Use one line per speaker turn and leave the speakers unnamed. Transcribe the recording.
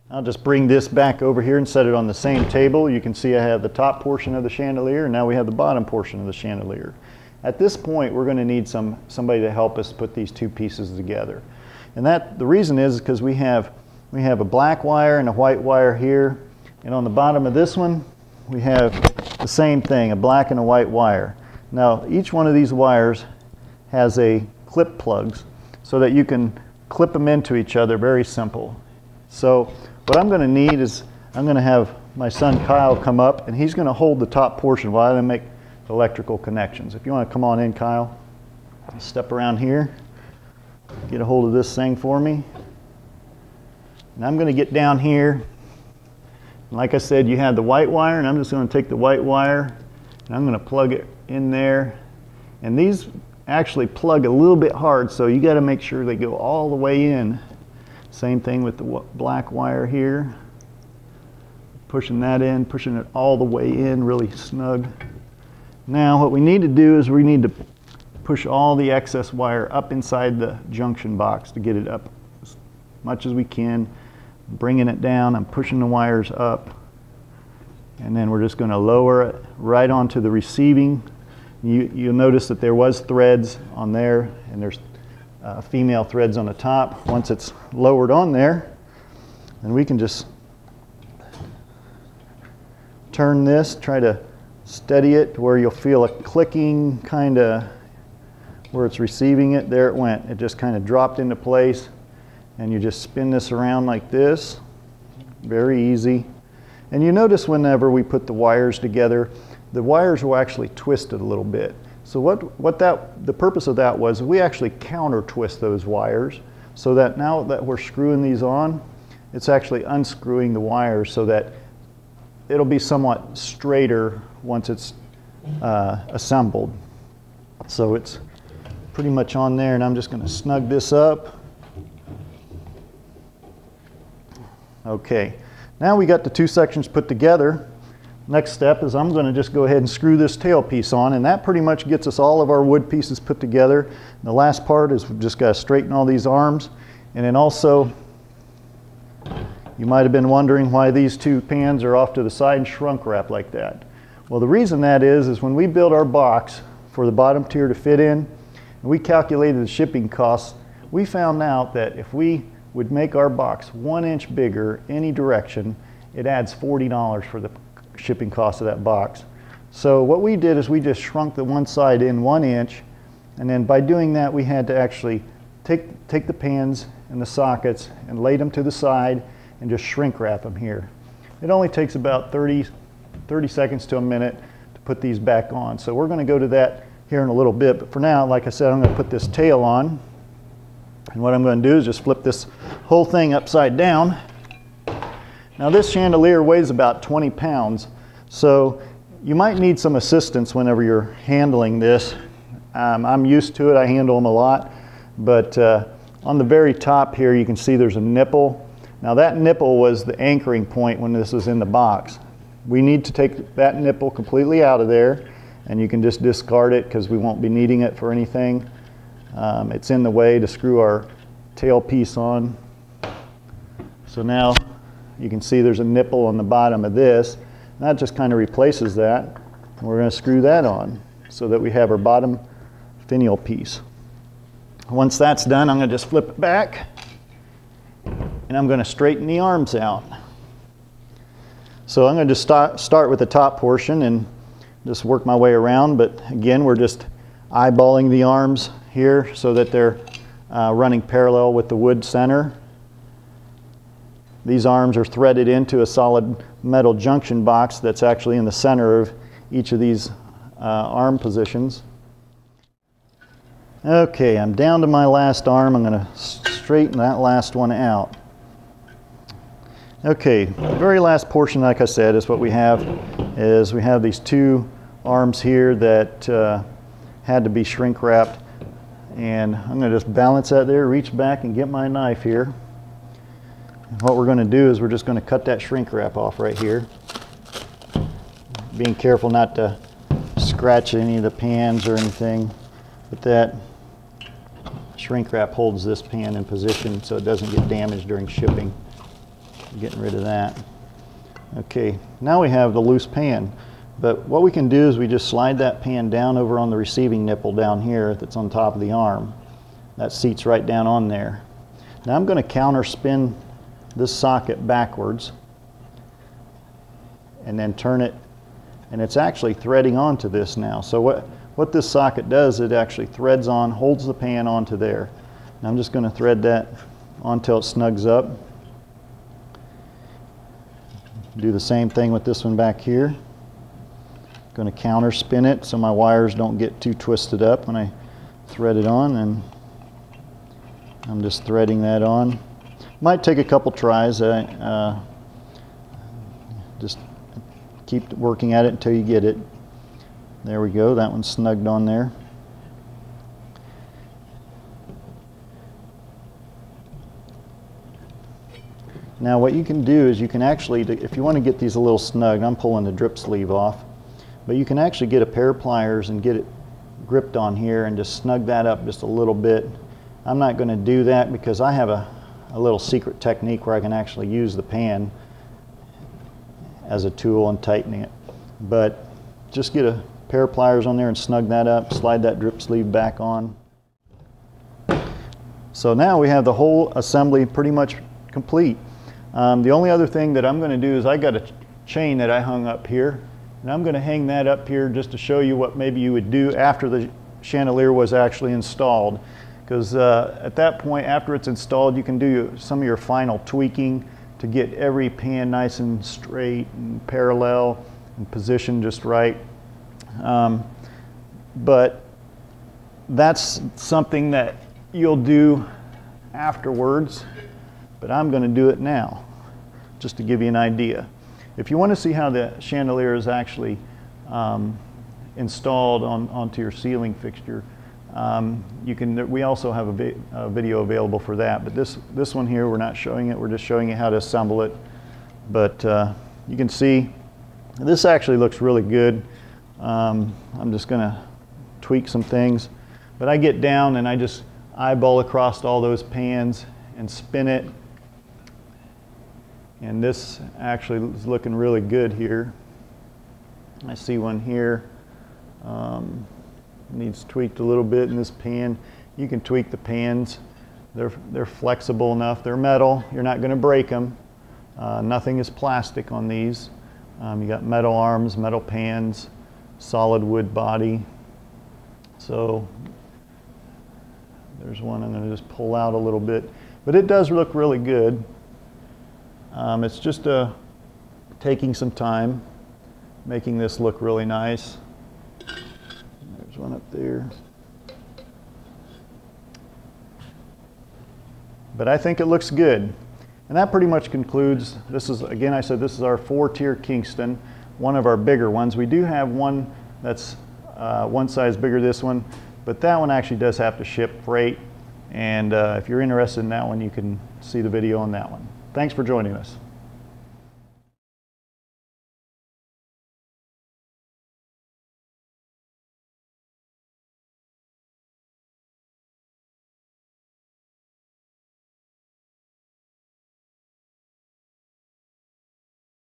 I'll just bring this back over here and set it on the same table. You can see I have the top portion of the chandelier, and now we have the bottom portion of the chandelier. At this point, we're going to need somebody to help us put these two pieces together. And the reason is because we have a black wire and a white wire here, and on the bottom of this one, we have the same thing, a black and a white wire. Now, each one of these wires has a clip plugs so that you can clip them into each other, very simple. So what I'm going to need is I'm going to have my son Kyle come up, and he's going to hold the top portion while I make electrical connections. If you want to come on in, Kyle, step around here, get a hold of this thing for me. And I'm going to get down here. Like I said, you have the white wire, and I'm just going to take the white wire and I'm going to plug it in there. And these actually plug a little bit hard, so you got to make sure they go all the way in. Same thing with the black wire here. Pushing that in, pushing it all the way in, really snug. Now what we need to do is we need to push all the excess wire up inside the junction box to get it up as much as we can. Bringing it down, I'm pushing the wires up, and then we're just going to lower it right onto the receiving. You'll notice that there was threads on there, and there's female threads on the top. Once it's lowered on there, then we can just turn this, try to steady it to where you'll feel a clicking kind of where it's receiving it. There it went. It just kind of dropped into place. And you just spin this around like this. Very easy. And you notice whenever we put the wires together, the wires will actually twist it a little bit. So the purpose of that was we actually counter twist those wires so that now that we're screwing these on, it's actually unscrewing the wires so that it'll be somewhat straighter once it's assembled. So it's pretty much on there, and I'm just going to snug this up. Okay, now we got the two sections put together. Next step is I'm going to just go ahead and screw this tail piece on, and that pretty much gets us all of our wood pieces put together. And the last part is we've just got to straighten all these arms. And then also, you might have been wondering why these two pans are off to the side and shrunk wrap like that. Well, the reason that is when we built our box for the bottom tier to fit in, and we calculated the shipping costs, we found out that if we would make our box 1 inch bigger any direction, it adds $40 for the shipping cost of that box. So what we did is we just shrunk the one side in 1 inch, and then by doing that we had to actually take the pans and the sockets and lay them to the side and just shrink wrap them here. It only takes about 30 seconds to a minute to put these back on. So we're going to go to that here in a little bit, but for now, like I said, I'm going to put this tail on. And what I'm going to do is just flip this whole thing upside down. Now this chandelier weighs about 20 pounds, so you might need some assistance whenever you're handling this. I'm used to it, I handle them a lot, but on the very top here you can see there's a nipple. Now that nipple was the anchoring point when this was in the box. We need to take that nipple completely out of there, and you can just discard it because we won't be needing it for anything. It's in the way to screw our tail piece on. So now you can see there's a nipple on the bottom of this. And that just kind of replaces that. And we're going to screw that on so that we have our bottom finial piece. Once that's done, I'm going to just flip it back, and I'm going to straighten the arms out. So I'm going to just start with the top portion and just work my way around. But again, we're just eyeballing the arms here so that they're running parallel with the wood center. These arms are threaded into a solid metal junction box that's actually in the center of each of these arm positions. Okay, I'm down to my last arm. I'm going to straighten that last one out. Okay, the very last portion, like I said, is what we have these two arms here that had to be shrink wrapped, and I'm going to just balance that there, reach back and get my knife here. And what we're going to do is we're just going to cut that shrink wrap off right here, being careful not to scratch any of the pans or anything, but that shrink wrap holds this pan in position so it doesn't get damaged during shipping. getting rid of that. Okay, now we have the loose pan. But what we can do is we just slide that pan down over on the receiving nipple down here that's on top of the arm. That seats right down on there. Now I'm going to counter spin this socket backwards and then turn it, and it's actually threading onto this now. So what this socket does, it actually threads on, holds the pan onto there. Now I'm just going to thread that on until it snugs up. Do the same thing with this one back here. Going to counter spin it so my wires don't get too twisted up when I thread it on, and I'm just threading that on. Might take a couple tries. Just keep working at it until you get it. There we go, that one's snugged on there. Now what you can do is you can actually, if you want to get these a little snug, I'm pulling the drip sleeve off, but you can actually get a pair of pliers and get it gripped on here and just snug that up just a little bit. I'm not going to do that because I have a little secret technique where I can actually use the pan as a tool in tightening it. But just get a pair of pliers on there and snug that up, slide that drip sleeve back on. So now we have the whole assembly pretty much complete. The only other thing that I'm going to do is I got a chain that I hung up here, and I'm going to hang that up here just to show you what maybe you would do after the chandelier was actually installed. Because at that point, after it's installed, you can do some of your final tweaking to get every pan nice and straight and parallel and positioned just right. But that's something that you'll do afterwards, but I'm going to do it now just to give you an idea. If you want to see how the chandelier is actually installed onto your ceiling fixture, we also have a video available for that, but this one here, we're not showing it, we're just showing you how to assemble it. But you can see this actually looks really good. I'm just going to tweak some things, but I get down and I just eyeball across all those pans and spin it, and this actually is looking really good here. I see one here. Needs tweaked a little bit in this pan. You can tweak the pans. They're flexible enough. They're metal. You're not going to break them. Nothing is plastic on these. You got metal arms, metal pans, solid wood body. So there's one I'm going to just pull out a little bit. But it does look really good. It's just taking some time, making this look really nice. There's one up there. But I think it looks good. And that pretty much concludes, this is, again, I said this is our 4-tier Kingston, one of our bigger ones. We do have one that's one size bigger than this one, but that one actually does have to ship freight. And if you're interested in that one, you can see the video on that one. Thanks for joining us.